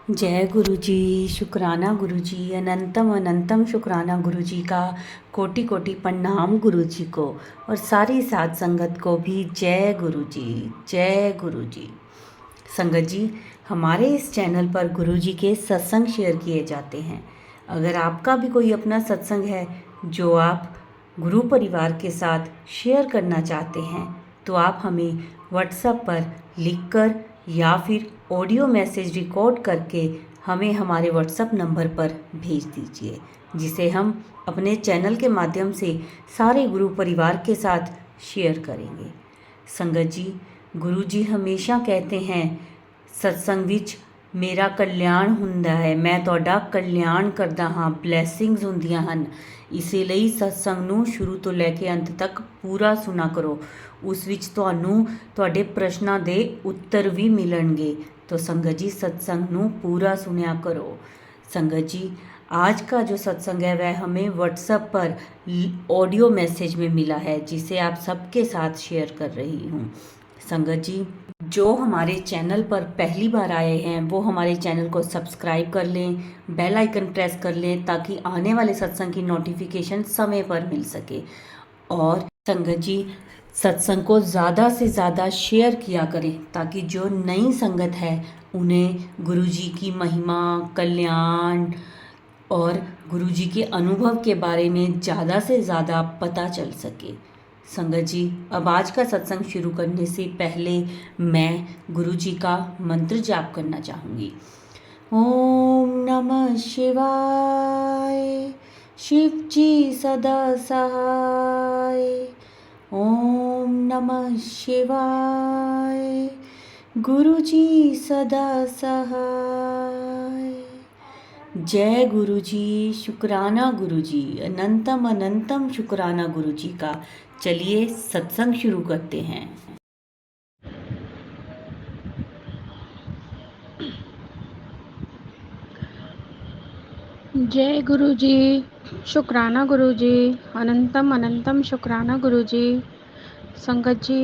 जय गुरु जी। शुक्राना गुरु जी, अनंतम अनंतम शुक्राना गुरु जी का। कोटि कोटि प्रणाम गुरु जी को और सारी साध संगत को भी जय गुरु जी। जय गुरु जी। संगत जी, हमारे इस चैनल पर गुरु जी के सत्संग शेयर किए जाते हैं। अगर आपका भी कोई अपना सत्संग है जो आप गुरु परिवार के साथ शेयर करना चाहते हैं तो आप हमें व्हाट्सएप पर लिखकर या फिर ऑडियो मैसेज रिकॉर्ड करके हमें हमारे व्हाट्सएप नंबर पर भेज दीजिए, जिसे हम अपने चैनल के माध्यम से सारे गुरु परिवार के साथ शेयर करेंगे। संगत जी, गुरु जी हमेशा कहते हैं सत्संग विच मेरा कल्याण ਹੁੰਦਾ ਹੈ, मैं ਤੁਹਾਡਾ कल्याण करदा ਹਾਂ, ਬਲੇਸਿੰਗਸ ਹੁੰਦੀਆਂ ਹਨ। ਇਸੇ ਲਈ ਸਤਸੰਗ ਨੂੰ ਸ਼ੁਰੂ ਤੋਂ ਲੈ ਕੇ ਅੰਤ ਤੱਕ ਪੂਰਾ ਸੁਣਾ ਕਰੋ। ਉਸ ਵਿੱਚ ਤੁਹਾਨੂੰ ਤੁਹਾਡੇ ਪ੍ਰਸ਼ਨਾਂ ਦੇ ਉੱਤਰ ਵੀ ਮਿਲਣਗੇ। तो संगत जी, सत्संग ਨੂੰ पूरा सुनया करो। संगत जी, आज का जो सत्संग है वह हमें व्हाट्सएप पर ऑडियो मैसेज में मिला है, जिसे आप सबके साथ शेयर कर रही हूँ। संगत जी, जो हमारे चैनल पर पहली बार आए हैं वो हमारे चैनल को सब्सक्राइब कर लें, बेल आइकन प्रेस कर लें ताकि आने वाले सत्संग की नोटिफिकेशन समय पर मिल सके। और संगत जी, सत्संग को ज़्यादा से ज़्यादा शेयर किया करें ताकि जो नई संगत है उन्हें गुरु जी की महिमा, कल्याण और गुरु जी के अनुभव के बारे में ज़्यादा से ज़्यादा पता चल सके। संगत जी, अब आज का सत्संग शुरू करने से पहले मैं गुरु जी का मंत्र जाप करना चाहूँगी। ओम नमः शिवाय, शिव जी सदा सहाय। ओम नमः शिवाय, गुरु जी सदा सहाय। जय गुरु जी। शुक्राना गुरु जी, अनंतम अनंतम शुक्राना गुरु जी का। चलिए सत्संग शुरू करते हैं। जय गुरु जी। शुक्राना गुरु जी, अनंतम अनंतम शुक्राना गुरु जी। संगत जी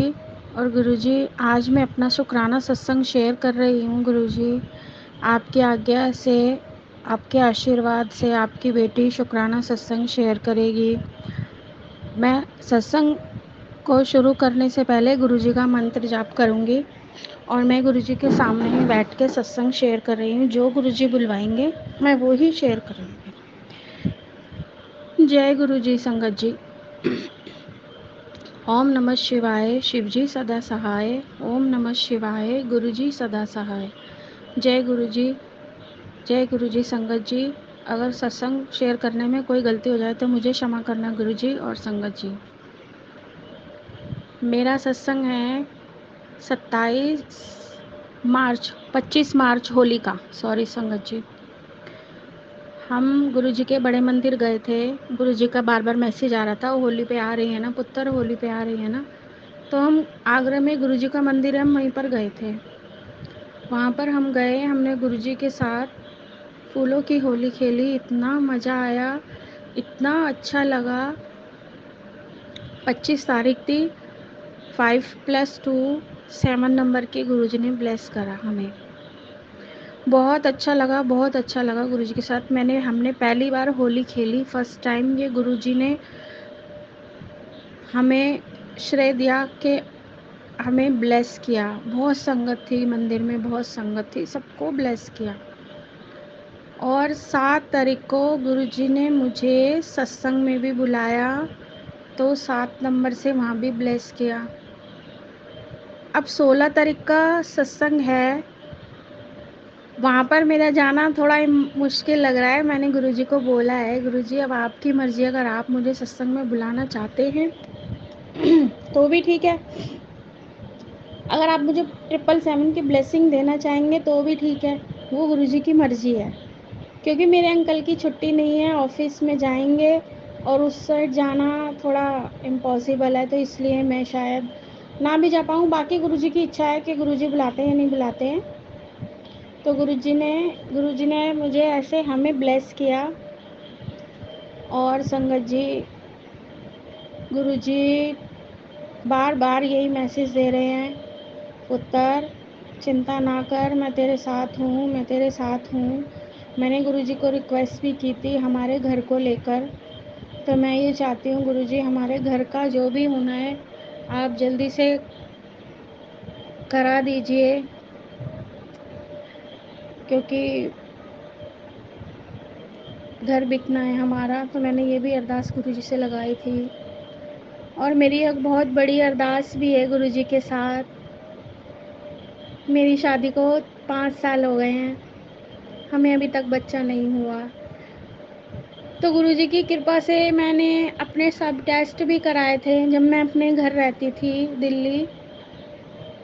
और गुरु जी, आज मैं अपना शुक्राना सत्संग शेयर कर रही हूँ। गुरु जी, आपकी आज्ञा से, आपके आशीर्वाद से आपकी बेटी शुक्राना सत्संग शेयर करेगी। मैं सत्संग को शुरू करने से पहले गुरु जी का मंत्र जाप करूँगी और मैं गुरु जी के सामने ही बैठ के सत्संग शेयर कर रही हूँ। जो गुरु जी बुलवाएंगे मैं वो ही शेयर करूँगी। जय गुरु जी। संगत जी, ओम नमः शिवाय, शिव जी सदा सहाय। ओम नमः शिवाय, गुरु जी सदा सहाय। जय गुरु जी। जय गुरु जी। संगत जी, अगर सत्संग शेयर करने में कोई गलती हो जाए तो मुझे क्षमा करना गुरु जी और संगत जी। मेरा सत्संग है 27 मार्च, 25 मार्च होली का। सॉरी संगत जी। हम गुरु जी के बड़े मंदिर गए थे। गुरु जी का बार बार मैसेज आ रहा था, होली पे आ रही है ना पुत्र, होली पे आ रही है ना। तो हम आगरा में गुरु जी का मंदिर है, हम वहीं पर गए थे। वहाँ पर हम गए, हमने गुरु जी के साथ फूलों की होली खेली। इतना मज़ा आया, इतना अच्छा लगा। 25 तारीख थी। 5+2 7 नंबर के गुरु जी ने ब्लेस करा हमें। बहुत अच्छा लगा, बहुत अच्छा लगा गुरु जी के साथ। हमने पहली बार होली खेली, फर्स्ट टाइम। ये गुरु जी ने हमें श्रेय दिया कि हमें ब्लेस किया। बहुत संगत थी मंदिर में, बहुत संगत थी, सबको ब्लेस किया। और 7 तारीख को गुरु जी ने मुझे सत्संग में भी बुलाया, तो 7 नंबर से वहाँ भी ब्लेस किया। अब 16 तारीख का सत्संग है, वहाँ पर मेरा जाना थोड़ा मुश्किल लग रहा है। मैंने गुरुजी को बोला है, गुरुजी अब आपकी मर्ज़ी, अगर आप मुझे सत्संग में बुलाना चाहते हैं तो भी ठीक है, अगर आप मुझे 777 की ब्लेसिंग देना चाहेंगे तो भी ठीक है, वो गुरुजी की मर्ज़ी है। क्योंकि मेरे अंकल की छुट्टी नहीं है, ऑफिस में जाएंगे और उस साइड जाना थोड़ा इम्पॉसिबल है, तो इसलिए मैं शायद ना भी जा पाऊँ। बाकी गुरुजी की इच्छा है कि गुरुजी बुलाते हैं या नहीं बुलाते हैं। तो गुरुजी ने मुझे ऐसे हमें ब्लेस किया। और संगत जी, गुरुजी बार बार यही मैसेज दे रहे हैं, पुत्र चिंता ना कर, मैं तेरे साथ हूँ, मैं तेरे साथ हूँ। मैंने गुरुजी को रिक्वेस्ट भी की थी हमारे घर को लेकर, तो मैं ये चाहती हूँ गुरुजी हमारे घर का जो भी होना है आप जल्दी से करा दीजिए, क्योंकि घर बिकना है हमारा। तो मैंने ये भी अरदास गुरुजी से लगाई थी, और मेरी एक बहुत बड़ी अरदास भी है गुरुजी के साथ। मेरी शादी को 5 साल हो गए हैं, हमें अभी तक बच्चा नहीं हुआ। तो गुरुजी की कृपा से मैंने अपने सब टेस्ट भी कराए थे जब मैं अपने घर रहती थी दिल्ली।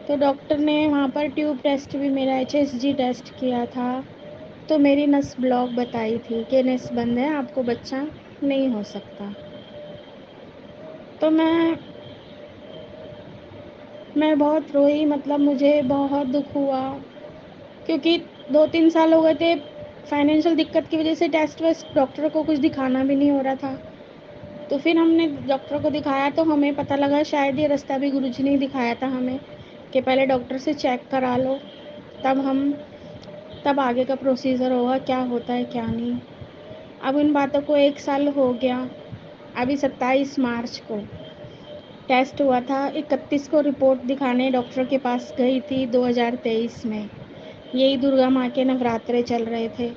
तो डॉक्टर ने वहाँ पर ट्यूब टेस्ट भी, मेरा HSG टेस्ट किया था, तो मेरी नस ब्लॉक बताई थी कि नस बंद है, आपको बच्चा नहीं हो सकता। तो मैं बहुत रोई, मतलब मुझे बहुत दुख हुआ, क्योंकि 2-3 साल हो गए थे फाइनेंशियल दिक्कत की वजह से टेस्ट वेस्ट डॉक्टर को कुछ दिखाना भी नहीं हो रहा था। तो फिर हमने डॉक्टर को दिखाया तो हमें पता लगा शायद ये रास्ता भी गुरुजी ने ही दिखाया था हमें, कि पहले डॉक्टर से चेक करा लो, तब आगे का प्रोसीजर होगा, क्या होता है क्या नहीं। अब इन बातों को 1 साल हो गया। अभी 27 मार्च को टेस्ट हुआ था, 31 को रिपोर्ट दिखाने डॉक्टर के पास गई थी 2023 में। यही दुर्गा माँ के नवरात्रे चल रहे थे।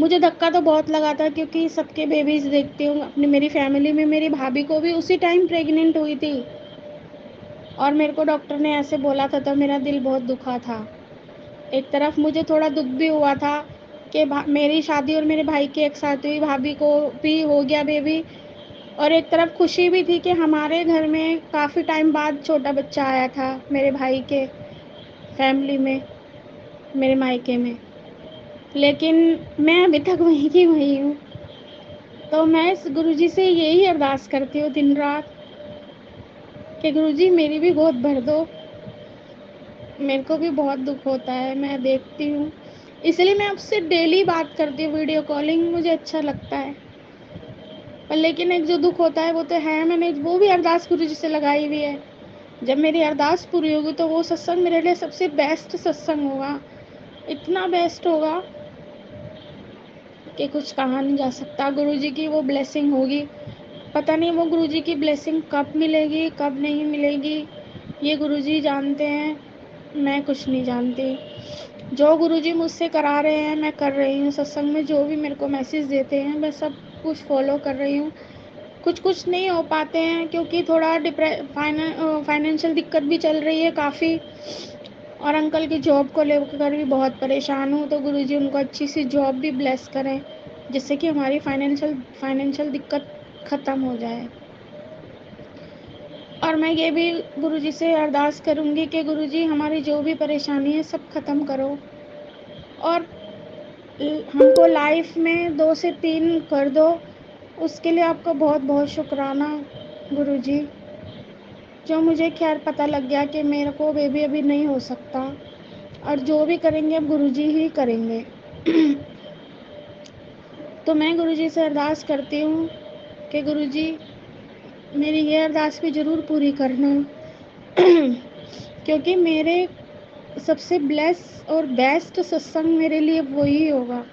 मुझे धक्का तो बहुत लगा था, क्योंकि सबके बेबीज देखती हूँ अपनी, मेरी फैमिली में मेरी भाभी को भी उसी टाइम प्रेग्नेंट हुई थी, और मेरे को डॉक्टर ने ऐसे बोला था, तो मेरा दिल बहुत दुखा था। एक तरफ मुझे थोड़ा दुख भी हुआ था कि मेरी शादी और मेरे भाई की एक साथ हुई, भाभी को भी हो गया बेबी, और एक तरफ खुशी भी थी कि हमारे घर में काफ़ी टाइम बाद छोटा बच्चा आया था, मेरे भाई के फैमिली में, मेरे मायके में। लेकिन मैं अभी तक वहीं की वहीं हूँ। तो मैं इस गुरुजी से यही अरदास करती हूँ दिन रात कि गुरुजी मेरी भी गोद भर दो। मेरे को भी बहुत दुख होता है, मैं देखती हूँ, इसलिए मैं आपसे डेली बात करती हूँ, वीडियो कॉलिंग मुझे अच्छा लगता है। पर लेकिन एक जो दुख होता है वो तो है, मैंने वो भी अरदास गुरुजी से लगाई हुई है। जब मेरी अरदास पूरी होगी तो वो सत्संग मेरे लिए सबसे बेस्ट सत्संग होगा, इतना बेस्ट होगा कि कुछ कहा नहीं जा सकता। गुरुजी की वो ब्लेसिंग होगी, पता नहीं वो गुरुजी की ब्लेसिंग कब मिलेगी कब नहीं मिलेगी, ये गुरुजी जानते हैं, मैं कुछ नहीं जानती। जो गुरुजी मुझसे करा रहे हैं मैं कर रही हूँ, सत्संग में जो भी मेरे को मैसेज देते हैं मैं सब कुछ फॉलो कर रही हूँ। कुछ कुछ नहीं हो पाते हैं, क्योंकि थोड़ा फाइनेंशियल दिक्कत भी चल रही है काफ़ी, और अंकल की जॉब को लेकर भी बहुत परेशान हूँ। तो गुरुजी उनको अच्छी सी जॉब भी ब्लेस करें, जिससे कि हमारी फाइनेंशियल दिक्कत ख़त्म हो जाए। और मैं ये भी गुरुजी से अरदास करूँगी कि गुरुजी हमारी जो भी परेशानी है सब ख़त्म करो, और हमको लाइफ में 2 से 3 कर दो। उसके लिए आपका बहुत बहुत शुक्राना गुरुजी, जो मुझे खैर पता लग गया कि मेरे को बेबी अभी नहीं हो सकता, और जो भी करेंगे अब गुरुजी ही करेंगे। तो मैं गुरुजी से अरदास करती हूँ कि गुरुजी मेरी ये अरदास भी ज़रूर पूरी करना, क्योंकि मेरे सबसे ब्लेस और बेस्ट सत्संग मेरे लिए वही होगा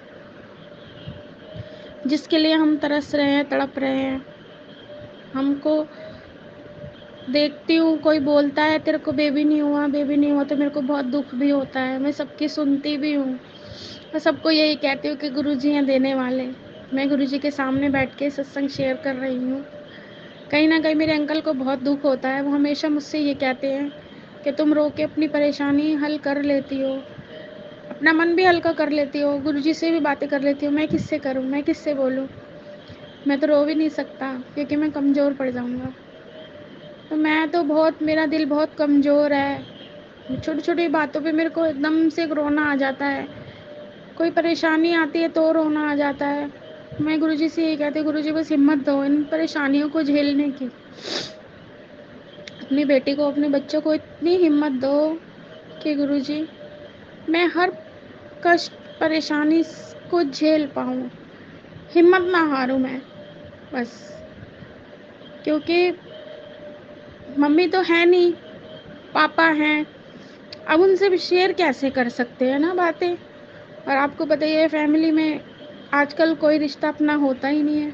जिसके लिए हम तरस रहे हैं, तड़प रहे हैं। हमको देखती हूँ कोई बोलता है तेरे को बेबी नहीं हुआ, बेबी नहीं हुआ, तो मेरे को बहुत दुख भी होता है, मैं सबकी सुनती भी हूँ। मैं सबको यही कहती हूँ कि गुरुजी हैं देने वाले। मैं गुरुजी के सामने बैठ के सत्संग शेयर कर रही हूँ। कहीं ना कहीं मेरे अंकल को बहुत दुख होता है, वो हमेशा मुझसे ये कहते हैं कि तुम रो के अपनी परेशानी हल कर लेती हो, अपना मन भी हल्का कर लेती हो, गुरुजी से भी बातें कर लेती हो। मैं किससे करूँ, मैं किससे बोलूँ, मैं तो रो भी नहीं सकता क्योंकि मैं कमज़ोर पड़ जाऊँगा। तो मैं तो बहुत, मेरा दिल बहुत कमज़ोर है, छोटी छोटी बातों पे मेरे को एकदम से रोना आ जाता है, कोई परेशानी आती है तो रोना आ जाता है। मैं गुरुजी से यही कहती हूँ, गुरुजी बस हिम्मत दो इन परेशानियों को झेलने की, अपनी बेटी को, अपने बच्चों को इतनी हिम्मत दो कि गुरुजी मैं हर कष्ट परेशानी को झेल पाऊँ, हिम्मत ना हारूँ मैं बस। क्योंकि मम्मी तो है नहीं, पापा हैं, अब उनसे भी शेयर कैसे कर सकते हैं ना बातें। और आपको पता ही है फैमिली में आजकल कोई रिश्ता अपना होता ही नहीं है।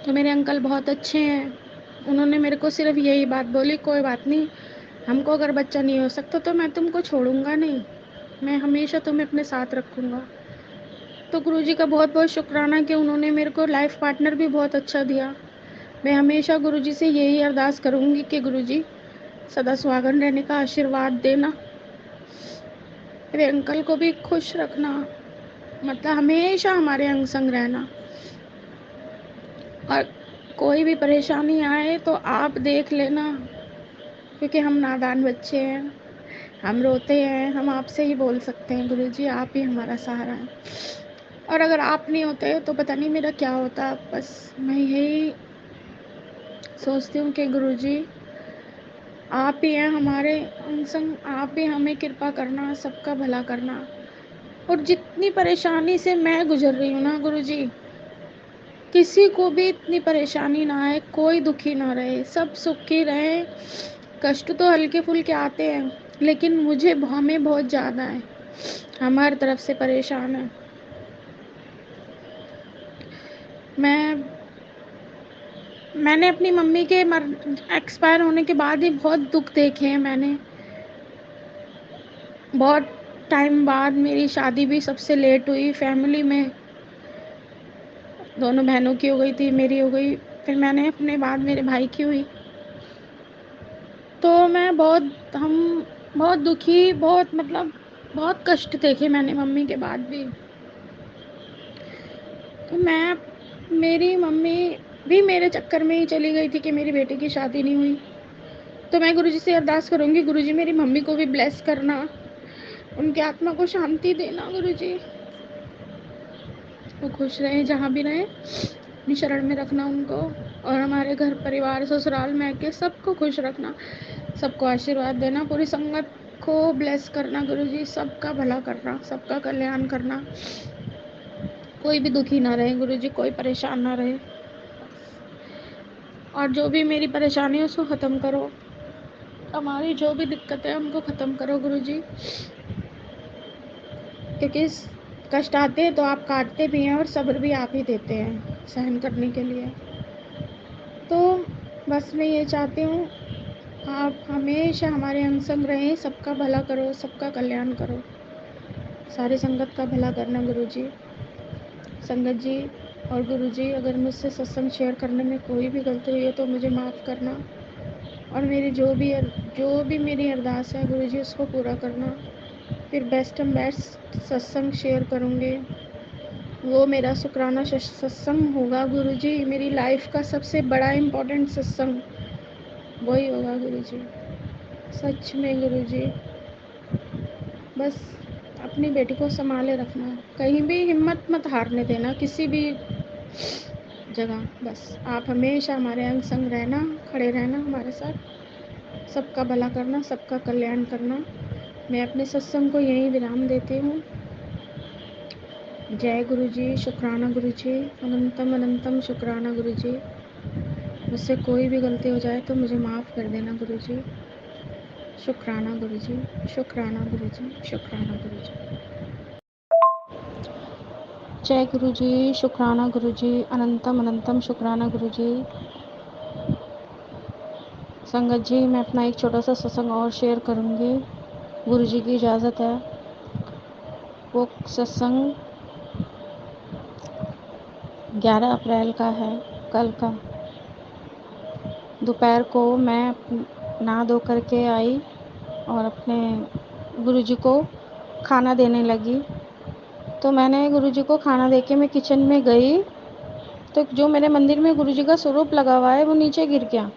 तो मेरे अंकल बहुत अच्छे हैं, उन्होंने मेरे को सिर्फ यही बात बोली, कोई बात नहीं, हमको अगर बच्चा नहीं हो सकता तो मैं तुमको छोड़ूंगा नहीं, मैं हमेशा तुम्हें अपने साथ रखूंगा। तो गुरुजी का बहुत बहुत शुक्राना कि उन्होंने मेरे को लाइफ पार्टनर भी बहुत अच्छा दिया। मैं हमेशा गुरुजी से यही अरदास करूंगी कि गुरुजी सदा सुहागन रहने का आशीर्वाद देना, मेरे अंकल को भी खुश रखना, मतलब हमेशा हमारे अंग संग रहना। और कोई भी परेशानी आए तो आप देख लेना, क्योंकि हम नादान बच्चे हैं, हम रोते हैं, हम आपसे ही बोल सकते हैं गुरुजी, आप ही हमारा सहारा है। और अगर आप नहीं होते तो पता नहीं मेरा क्या होता। बस मैं यही सोचती हूँ कि गुरुजी आप ही हैं हमारे अंग संग, आप ही हमें कृपा करना, सबका भला करना। और जितनी परेशानी से मैं गुजर रही हूँ ना गुरुजी, किसी को भी इतनी परेशानी ना आए, कोई दुखी ना रहे, सब सुखी रहे। कष्ट तो हल्के फुल्के आते हैं, लेकिन हमें बहुत ज़्यादा है, हम हर तरफ से परेशान हैं। मैंने अपनी मम्मी के एक्सपायर होने के बाद ही बहुत दुख देखे हैं मैंने। बहुत टाइम बाद मेरी शादी भी सबसे लेट हुई फैमिली में, दोनों बहनों की हो गई थी, मेरी हो गई, फिर मैंने अपने बाद मेरे भाई की हुई। तो हम बहुत दुखी, बहुत मतलब बहुत कष्ट देखे मैंने मम्मी के बाद भी। तो मेरी मम्मी भी मेरे चक्कर में ही चली गई थी कि मेरी बेटी की शादी नहीं हुई। तो मैं गुरुजी से अरदास करूंगी, गुरुजी मेरी मम्मी को भी ब्लेस करना, उनकी आत्मा को शांति देना गुरुजी, वो खुश रहे जहाँ भी रहे, अपनी शरण में रखना उनको। और हमारे घर परिवार ससुराल में के सबको खुश रखना, सबको आशीर्वाद देना, पूरी संगत को ब्लेस करना गुरुजी, सबका भला करना, सबका कल्याण करना, कोई भी दुखी ना रहे गुरुजी, कोई परेशान ना रहे। और जो भी मेरी परेशानी है उसको ख़त्म करो, हमारी जो भी दिक्कत है उनको ख़त्म करो गुरुजी, क्योंकि कष्ट आते हैं तो आप काटते भी हैं और सब्र भी आप ही देते हैं सहन करने के लिए। तो बस मैं ये चाहती हूँ, आप हमेशा हमारे अंग संग रहें, सबका भला करो, सबका कल्याण करो, सारी संगत का भला करना गुरुजी। संगत जी और गुरुजी, अगर मुझसे सत्संग शेयर करने में कोई भी गलती हुई है तो मुझे माफ़ करना, और मेरी जो भी मेरी अरदास है गुरुजी उसको पूरा करना। फिर बेस्ट सत्संग शेयर करूँगी, वो मेरा शुक्राना सत्संग होगा गुरुजी, मेरी लाइफ का सबसे बड़ा इम्पोर्टेंट सत्संग वही होगा गुरुजी, सच में गुरुजी। बस अपनी बेटी को संभाले रखना, कहीं भी हिम्मत मत हारने देना किसी भी जगह। बस आप हमेशा हमारे अंग संग रहना, खड़े रहना हमारे साथ, सबका भला करना, सबका कल्याण करना। मैं अपने सत्संग को यहीं विराम देती हूँ। जय गुरुजी, शुक्राना गुरुजी, अनंतम अनंतम शुक्राना गुरुजी। मुझसे कोई भी गलती हो जाए तो मुझे माफ़ कर देना गुरुजी। शुक्राना गुरुजी, शुक्राना गुरुजी, शुक्राना गुरुजी। जय गुरुजी, शुक्राना गुरुजी, अनंतम अनंतम शुक्राना गुरुजी। संगत जी, मैं अपना एक छोटा सा सत्संग और शेयर करूँगी, गुरुजी की इजाज़त है। वो सत्संग 11 अप्रैल का है, कल का। दोपहर को मैं नहा धो करके आई और अपने गुरुजी को खाना देने लगी। तो मैंने गुरुजी को खाना देके मैं किचन में गई, तो जो मेरे मंदिर में गुरुजी का स्वरूप लगा हुआ है वो नीचे गिर गया,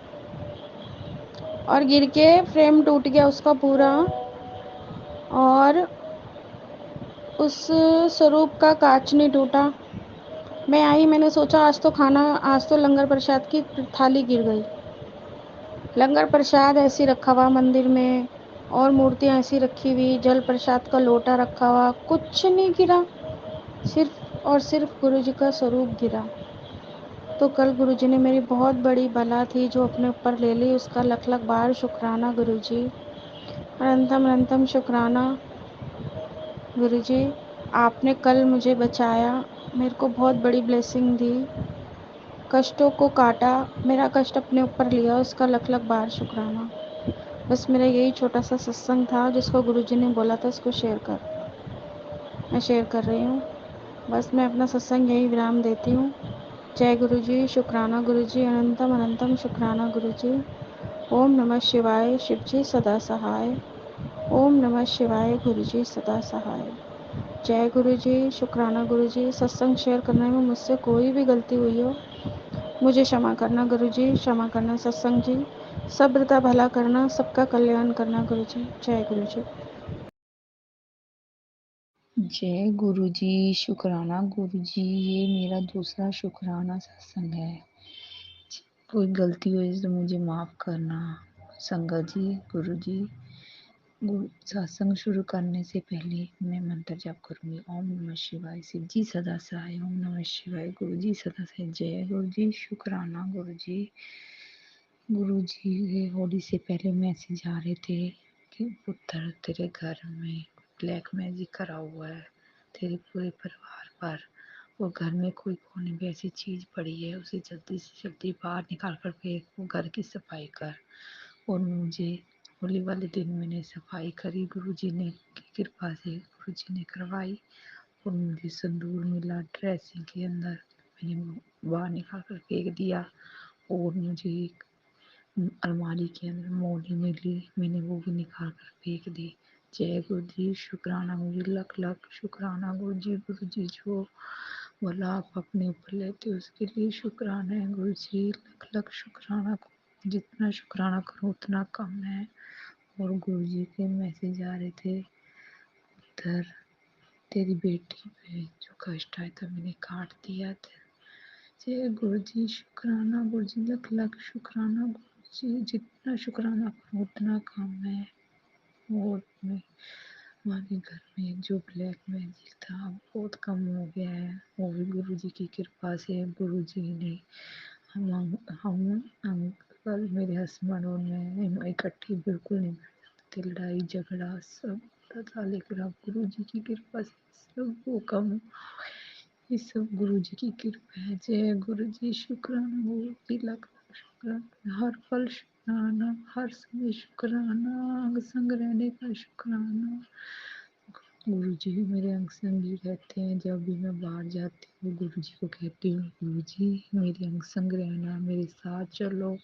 और गिर के फ्रेम टूट गया उसका पूरा, और उस स्वरूप का कांच नहीं टूटा। मैं आई, मैंने सोचा आज तो लंगर प्रसाद की थाली गिर गई। लंगर प्रसाद ऐसे रखा हुआ मंदिर में, और मूर्तियाँ ऐसी रखी हुई, जल प्रसाद का लोटा रखा हुआ, कुछ नहीं गिरा, सिर्फ और सिर्फ गुरुजी का स्वरूप गिरा। तो कल गुरुजी ने मेरी बहुत बड़ी बला थी जो अपने ऊपर ले ली, उसका लख लख बार शुक्राना गुरुजी। अनंतम अनंतम शुक्राना गुरुजी, आपने कल मुझे बचाया, मेरे को बहुत बड़ी ब्लेसिंग दी, कष्टों को काटा, मेरा कष्ट अपने ऊपर लिया, उसका लख लख बार शुक्राना। बस मेरा यही छोटा सा सत्संग था जिसको गुरुजी ने बोला था इसको शेयर कर, मैं शेयर कर रही हूँ। बस मैं अपना सत्संग यही विराम देती हूँ। जय गुरुजी, शुक्राना गुरुजी, अनंतम अनंतम शुक्राना गुरुजी। ओम नमः शिवाय, शिवजी सदा सहाय। ओम नमः शिवाय, गुरुजी सदा सहाय। जय गुरुजी, शुक्राना गुरुजी। सत्संग शेयर करने में मुझसे कोई भी गलती हुई हो मुझे क्षमा करना गुरुजी, क्षमा करना सत्संग जी। सब्र का भला करना, सबका कल्याण करना गुरुजी। जय गुरुजी। जय गुरु जी, शुक्राना गुरु जी। ये मेरा दूसरा शुक्राना सत्संग है। कोई गलती हुई तो मुझे माफ़ करना संगत जी, गुरु जी। सत्संग शुरू करने से पहले मैं मंत्र जाप करूंगी। ओम नमः शिवाय, शिव जी सदा सहाय। ओम नमः शिवाय, गुरु जी सदा सहाय। जय गुरु जी, शुक्राना गुरु जी। गुरु जी के होली से पहले मैसेज आ रहे थे कि पुत्र तेरे घर में ब्लैक मैजिक करा हुआ है, तेरे पूरे परिवार पर, और घर में कोई कोने भी ऐसी चीज पड़ी है उसे जल्दी से जल्दी बाहर निकाल कर फेंक, वो घर की सफाई कर। और मुझे होली वाले दिन मैंने सफाई करी, गुरुजी ने की कृपा से गुरुजी ने करवाई, और मुझे संदूर मिला ड्रेसिंग के अंदर, मैंने बाहर निकाल कर फेंक दिया। और मुझे एक अलमारी के अंदर मोली मिली, मैंने वो भी निकाल कर फेंक दी। जय गुरु जी, शुक्राना गुरु जी, लख लख शुक्राना गुरु जी जो भला आप अपने ऊपर लेते हो उसके लिए शुक्राना है गुरु जी, लख लख शुक्राना। जितना शुक्राना करो उतना कम है। और गुरु जी के मैसेज आ रहे थे, उधर तेरी बेटी पे जो कष्ट आया था मैंने काट दिया था। जय गुरु जी, शुक्राना गुरु जी, लख लख शुक्राना गुरु जी। जितना शुक्राना करो उतना कम है। और मैं हमारे घर में जो ब्लैक मैजिक था बहुत कम हो गया है, वो भी गुरु जी की कृपा से। गुरु जी ने हम अंकल मेरे हस्बैंड और मैं इकट्ठी बिल्कुल नहीं बैठ सकते, लड़ाई झगड़ा सब होता था, लेकिन अब गुरु जी की कृपा से सब वो कम, ये सब गुरु जी की कृपा है। जय गुरु जी, शुक्राना गुरु जी, लख लख शुक्राना, हर पल शुक्राना, हर समय शुक्राना, अंग संग रहने का शुक्राना। गुरु जी मेरे अंग संग ही रहते हैं, जब भी मैं बाहर जाती हूँ गुरु जी को कहती हूँ गुरु जी मेरे अंग संग रहना, मेरे साथ चलो।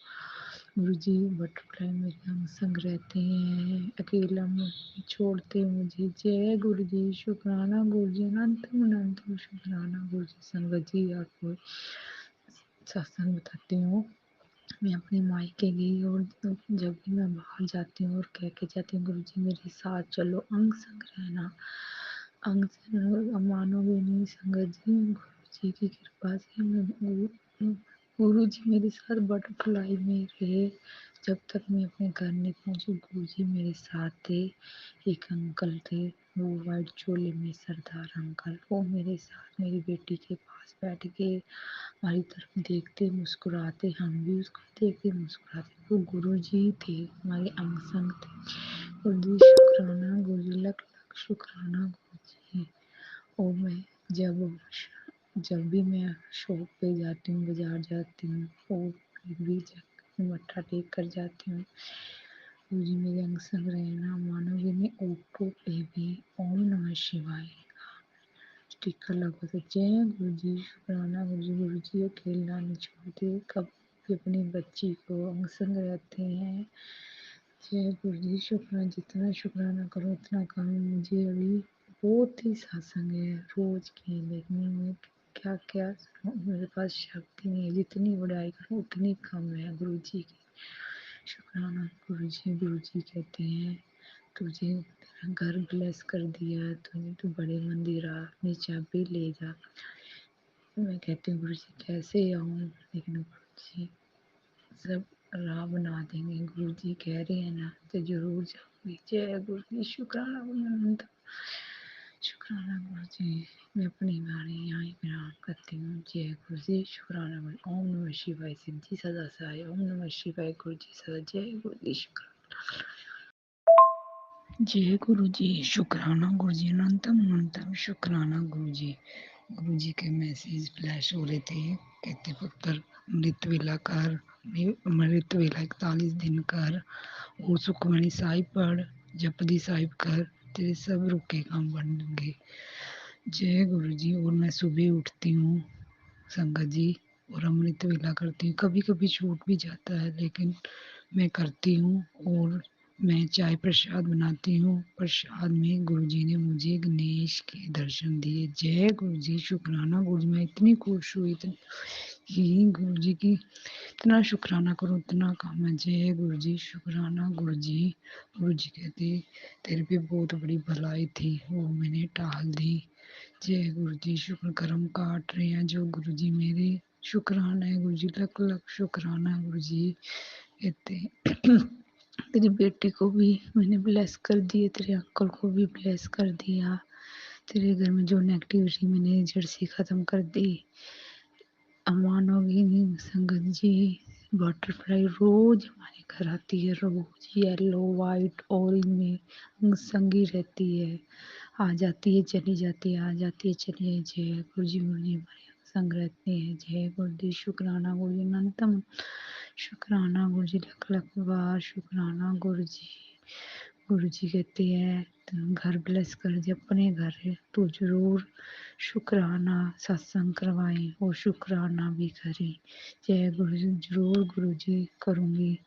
गुरु जी बटरफ्लाई मेरे अंग संग रहते हैं, अकेला नहीं छोड़ते मुझे। जय गुरु जी, शुक्राना गुरु जी, अनंतम अनंतम शुक्राना गुरु जी। संगत जी आपको सत्संग बताती हूँ, मैं अपने मायके गई और जब भी मैं बाहर जाती हूँ और कह के जाती हूँ गुरु जी मेरे साथ चलो, अंग संग रहना, अंग संग, मानोगे नहीं संगत जी, गुरु जी की कृपा से गुरु जी मेरे साथ बटरफ्लाई में रहे। जब तक मैं अपने घर नहीं पहुंची गुरु जी मेरे साथ थे। एक अंकल थे, वो वाइट चोले में सरदार अंकल, वो मेरे साथ मेरी बेटी के पास बैठ के हमारी तरफ देखते मुस्कुराते, हम भी उसको देखते मुस्कुराते। वो गुरु जी थे, हमारे अंग संग थे। गुरु जी शुक्राना गुरु जी, लख लख शुक्राना गुरु जी। और मैं जब भी मैं शॉप पे जाती हूँ, बाजार जाती हूँ, और भी मत्था टेक कर जाती हूँ, गुरु जी मेरे अंग संग रहना, मानोगे नहीं, ऑटो पे भी ओम नमः शिवाय स्टिकर लगा था। जय गुरु जी, शुक्राना गुरु जी, गुरु जी अकेला नहीं छोड़ते, कभी भी अपनी बच्ची को अंग संग रहते हैं। जय गुरु जी, शुक्राना, जितना शुक्राना करो उतना कम। मुझे अभी बहुत ही सत्संग है रोज की, लेकिन मैं क्या क्या मेरे पास शक्ति नहीं है, जितनी बड़ाई करूँ उतनी कम है गुरु जी की। शुक्राना गुरु जी कहते हैं तुझे तेरा घर ब्लेस कर दिया है, तू बड़े मंदिर आ, अपनी चाबी ले जा। मैं कहती हूँ गुरु जी कैसे आऊँ, लेकिन गुरु जी सब राह बना देंगे। गुरु जी कह रहे हैं ना तो जरूर जाऊंगी। जय गुरु जी, शुक्राना गुरु, शुक्राना गुरु जी। मैं अपनी वाणी यहाँ ही विराम करती हूँ। जय गुरु जी, शुक्राना गुरु। ओम नमः शिवाय, शिव जी सदा सहाय। ओम नमः शिवाय, गुरु जी सदा। जय गुरु जी, शुक्राना। जय गुरु जी, शुक्राना गुरु जी, अनंतम अनंतम शुक्राना गुरु जी। गुरु जी के मैसेज फ्लैश हो रहे थे। कहते पुत्र अमृत वेला कर, अमृत वेला 41 दिन कर, वो सुखमणि साहिब पढ़, जपदी साहिब कर, तेरे सब रुके काम बनेंगे। जय गुरु जी। और मैं सुबह उठती हूँ संगत जी और अमृत वेला करती हूँ। कभी कभी छूट भी जाता है लेकिन मैं करती हूँ। और मैं चाय प्रसाद बनाती हूँ। प्रसाद में गुरु जी ने मुझे गणेश के दर्शन दिए। जय गुरु जी, शुक्राना गुरु जी। मैं इतनी खुश हुई कि गुरु जी की इतना शुक्राना करो उतना काम है। जय गुरु जी, शुक्राना गुरु जी। गुरु जी कहते तेरे पे बहुत बड़ी भलाई थी, वो मैंने टाल दी। जय गुरु जी, शुक्र कर्म काट रहे हैं जो गुरु जी मेरे। शुक्राना है गुरु जी, लख लख शुक्राना गुरु जी। कहते तेरी बेटी को भी मैंने ब्लेस कर दिए, तेरे अंकल को भी ब्लेस कर दिया। तेरे घर में जो नेगेटिविटी मैंने जड़ से ख़त्म कर दी। अमान होगी संगत जी। बटरफ्लाई रोज हमारे घर आती है, रोज येलो वाइट ऑरेंज में संगी रहती है। आ जाती है चली जाती है, आ जाती है चली है। जय गुरु जी, गुरु जी हमारे संग रहते हैं। जय गुरु जी, शुक्राना गुरु जी, अनंतम शुक्राना गुरु जी, लख लख बार शुक्राना गुरु जी। गुरु जी कहते हैं तुम घर ब्लेस कर दे अपने घर है तो जरूर शुक्राना सत्संग करवाएं और शुक्राना भी करें। जय गुरु जी, जरूर गुरु जी करूँगी।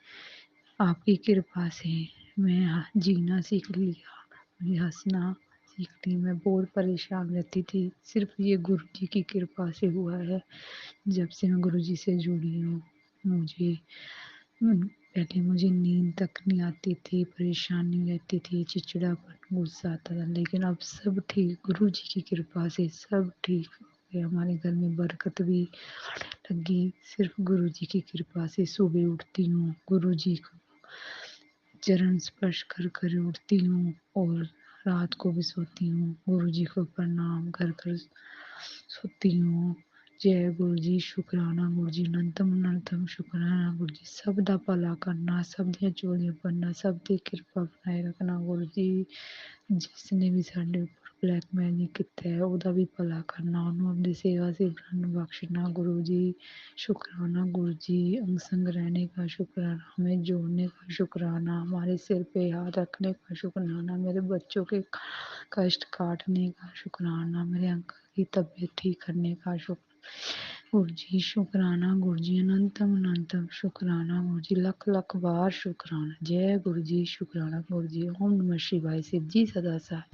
आपकी कृपा से मैं जीना सीख लिया, मुझे हंसना सीख ली। मैं बहुत परेशान रहती थी, सिर्फ ये गुरु जी की कृपा से हुआ है। जब से मैं गुरु जी से जुड़ी हूँ मुझे पहले मुझे नींद तक नहीं आती थी, परेशानी रहती थी, चिड़चिड़ापन गुस्सा आता था, लेकिन अब सब ठीक, गुरु जी की कृपा से सब ठीक हो गया। हमारे घर में बरकत भी लगी, सिर्फ गुरु जी की कृपा से। सुबह उठती हूँ गुरु जी को चरण स्पर्श कर कर उठती हूँ और रात को भी सोती हूँ। गुरु जी को प्रणाम कर कर सोती हूँ। जय गुरु जी, शुक्राना गुरु जी, अनंतम अनंतम शुक्राना गुरु जी। सब दा भला करना, सब ਦੀਆਂ ਝੋਲੀਆਂ ਭਰਨਾ, ਸਭ ਦੀ ਕਿਰਪਾ ਬਣਾਏ ਰੱਖਣਾ ਗੁਰੂ ਜੀ। ਜਿਸ ਨੇ ਵੀ ਸਾਡੇ ਉੱਪਰ ਬਲੈਕ ਮੈਜਿਕ ਕੀਤਾ ਹੈ ਉਹਦਾ ਵੀ ਭਲਾ ਕਰਨਾ, ਉਹਨੂੰ ਆਪਣੀ सेवा से ब्रह्म बख्शना गुरु जी। शुक्राना गुरु जी, अंग संग रहने का शुक्राना, हमें जोड़ने का शुक्राना, हमारे सिर पे हाथ रखने का शुक्राना, मेरे बच्चों के कष्ट काटने का शुक्राना, मेरे अंकल की तबीयत ठीक करने का शुक्र गुरु जी। शुक्राना गुरु जी, अनंतम अनंतम शुक्राना गुरु जी, लख लख बार शुक्राना। जय गुरु जी, शुक्राना गुरु जी। ओम नमः शिवाय, शिव जी सदा साथ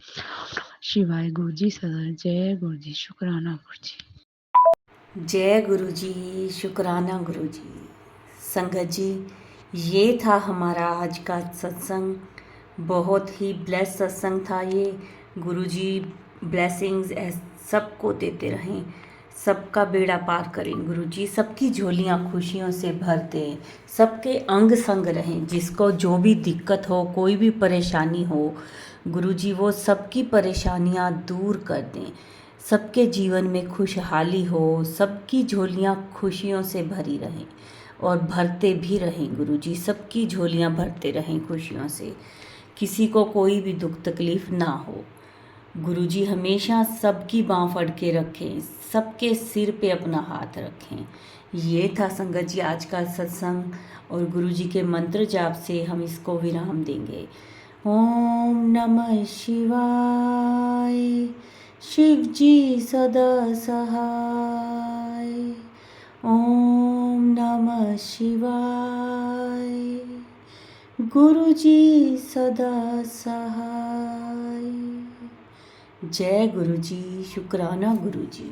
शिवाय, गुरु जी सदा। जय गुरु जी, शुक्राना गुरु जी। जय गुरु जी, शुक्राना गुरु जी। संगत जी, ये था हमारा आज का सत्संग। बहुत ही ब्लेस सत्संग था ये। गुरु जी ब्लेसिंग्स सबको देते रहें, सबका बेड़ा पार करें गुरु जी, सबकी झोलियाँ खुशियों से भर दें, सबके अंग संग रहें। जिसको जो भी दिक्कत हो, कोई भी परेशानी हो, गुरु जी वो सबकी परेशानियाँ दूर कर दें। सबके जीवन में खुशहाली हो, सबकी झोलियाँ खुशियों से भरी रहें और भरते भी रहें गुरु जी, सबकी झोलियाँ भरते रहें खुशियों से। किसी को कोई भी दुख तकलीफ ना हो। गुरु जी हमेशा सबकी बाँह फड़ के रखें, सबके सिर पे अपना हाथ रखें। ये था संगत जी आज का सत्संग, और गुरु जी के मंत्र जाप से हम इसको विराम देंगे। ओम नमः शिवाय, शिव जी सदा सहाय। ओम नमः शिवाय, गुरु जी सदा सहाय। जय गुरु जी, शुक्राना गुरु जी।